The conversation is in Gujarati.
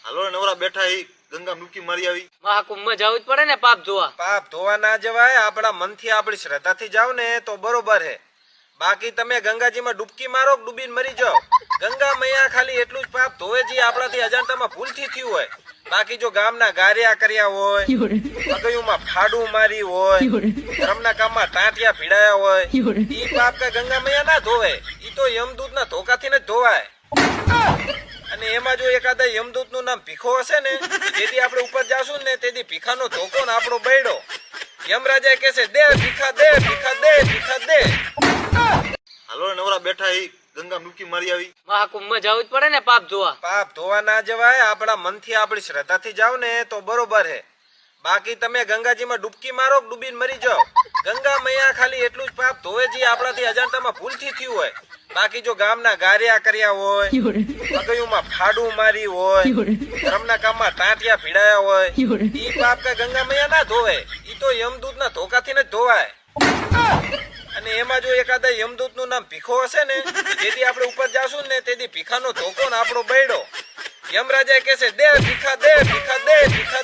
હાલો નવરા બેઠા હી ગંગા ડૂબકી મારી આવી મહાકુંભમાં જવું જ પડે ને પાપ જોવા. પાપ ધોવા ના જવાય, આપણા મનથી આપણી શ્રદ્ધાથી જાવ ને તો બરોબર હે. બાકી તમે ગંગાજીમાં ડૂબકી મારો, ડૂબીને મરી જાઓ. ગંગા મૈયા ખાલી એટલું જ પાપ ધોવે જે આપણાથી અજાણતામાં ભૂલથી થયું હોય. બાકી જો ગામના ગારિયા કર્યા હોય, અગયુમાં ફાડું મારી હોય, ધર્મના કામમાં ટાંટિયા ભીડાયા હોય, ઈ પાપ કઈ ગંગા મૈયા ના ધોવે. ઈ તો યમદૂતના ધોકાથી જ ધોવાય. અને એમાં જો એકાદા યમદૂત નું નામ ભીખો હશે ને, જેથી આપણે ઉપર જાશું ને તેથી ભીખાનો ધોકો ને આપણો બૈડો. યમરાજા કહેશે દે ભીખા, દે ભીખા, દે ભીખા, દે. હાલો નવરા બેઠા હી ગંગા ડૂબકી મારી આવી મહાકુંભમાં જવું જ પડે ને પાપ જોવા. પાપ ધોવા ના જવાય, આપણા મનથી આપણી શ્રદ્ધાથી જાવ ને તો બરોબર હે. બાકી તમે ગંગાજીમાં ડૂબકી મારો, ડૂબીને મરી જાઓ. ગંગા મૈયા ખાલી એટલું જ પાપ ધોવે જે આપણાથી અજાણતામાં ભૂલથી થયું હોય. બાકી જો ગામના ગારિયા કર્યા હોય, અગયુમાં ફાડું મારી હોય, ધર્મના કામમાં ટાંટિયા ભીડાયા હોય, ઈ પાપ કઈ ગંગા મૈયા ના ધોવે. ઈ તો યમદૂતના ધોકાથી જ ધોવાય. અને એમાં જો એકાદા યમદૂત નું નામ ભીખો હશે ને, જેથી આપણે ઉપર જાશું ને તેથી ભીખાનો ધોકો ને આપણો બૈડો. યમરાજા કહેશે દે ભીખા, દે ભીખા, દે ભીખા.